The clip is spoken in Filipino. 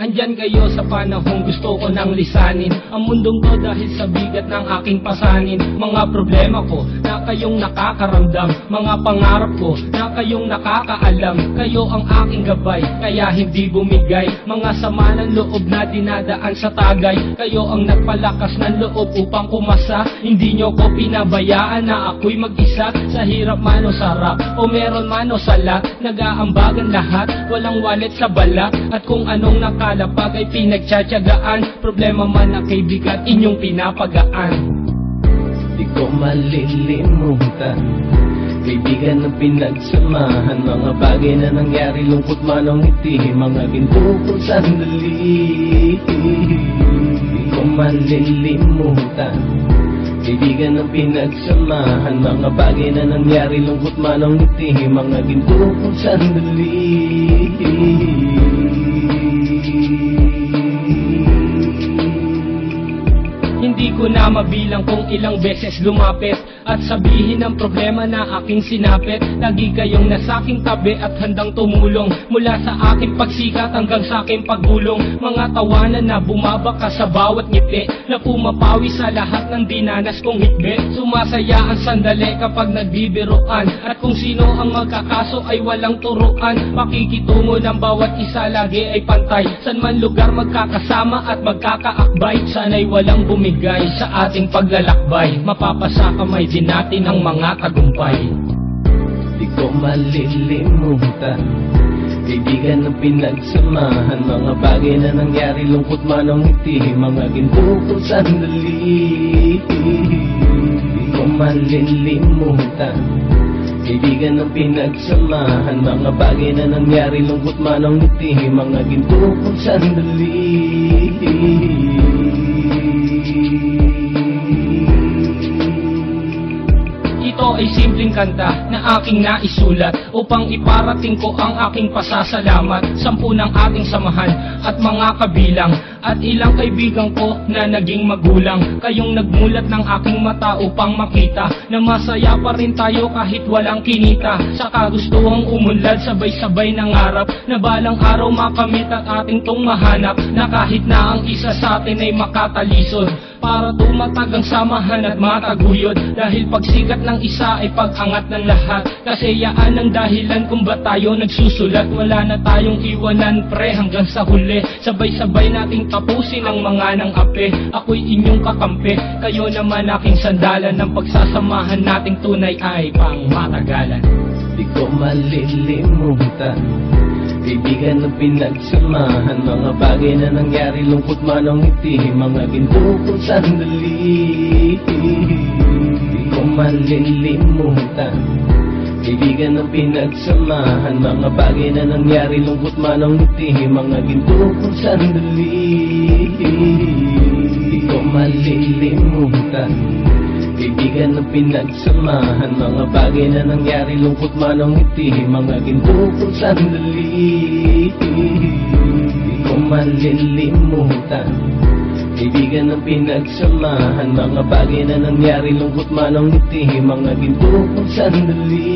Andyan kayo sa panahong gusto ko nang lisanin ang mundong to dahil sa bigat ng aking pasanin. Mga problema ko na kayong nakakaramdam, mga pangarap ko na kayong nakakaalam. Kayo ang aking gabay, kaya hindi bumigay. Mga sama ng loob na dinadaan sa tagay, kayo ang nagpalakas ng loob upang kumasa. Hindi nyo ko pinabayaan na ako'y mag-isa. Sa hirap man o sarap, o meron man o sala, nag-aambagan lahat, walang wallet sa bala. At kung anong nakalapag ay pinagtsatsagaan, problema man na kay bigat inyong pinapagaan. Di ko malilimutan, kaibigan ng pinagsamahan, mga bagay na nangyari, lungkot man o ngiti, mga ginto kong sandali. Di ko malilimutan, kaibigan ng pinagsamahan, mga bagay na nangyari, lungkot man o ngiti, mga ginto kong sandali. Hindi ko na mabilang kung ilang beses lumapit at sabihin ang problema na aking sinapit. Lagi kayong nasa aking tabi at handang tumulong, mula sa aking pagsikat hanggang sa aking paggulong. Mga tawanan na bumabaka sa bawat ngiti, na pumapawi sa lahat ng dinanas kong hitbit. Sumasaya ang sandali kapag nagbibiruan, at kung sino ang magkakaso ay walang turuan. Pakikitungo ng bawat isa lagi ay pantay, san man lugar magkakasama at magkakaakbay. Sana'y walang bumigay sa ating paglalakbay, mapapasa kamay din natin ang mga tagumpay. Di ko malilimutan, kaibigan ng pinagsamahan, mga bagay na nangyari, lungkot man o ngiti, mga ginto kong sandali. Di ko malilimutan, kaibigan ng pinagsamahan, mga bagay na nangyari, lungkot man o ngiti, mga ginto kong sandali. Ito ay simpleng kanta na aking naisulat upang iparating ko ang aking pasasalamat. 10 ng ating samahan at mga kabilang, at ilang kaibigan ko na naging magulang. Kayong nagmulat ng aking mata upang makita na masaya pa rin tayo kahit walang kinita. Sa kagustuhang umunlad, sabay-sabay nangarap na balang araw makamit at ating tong mahanap, na kahit na ang isa sa atin ay makatalisod, para tumatag ang samahan at mataguyod. Dahil pagsikat ng isa ay pag-angat ng lahat, kasi yaan ang dahilan kung ba't tayo nagsusulat. Wala na tayong iwanan pre hanggang sa huli, sabay-sabay nating tapusin ang mga nang ape. Ako'y inyong kakampi, kayo naman aking sandalan, ng pagsasamahan nating tunay ay pang matagalan. Di ko malilimutan, kaibigan ng pinagsamahan, mga bagay na nangyari, lungkot man o ngiti, mga ginto kong sandali. Di ko malilimutan, kaibigan ng pinagsamahan, mga bagay na nangyari, lungkot man o ngiti, mga ginto kong sandali. Di ko malilimutan, kaibigan ng pinagsamahan, mga bagay na nangyari, lungkot man o ngiti, mga ginto kong sandali. Di ko malilimutan, kaibigan ng pinagsamahan, mga bagay na nangyari, lungkot man o ngiti, mga ginto kong sandali.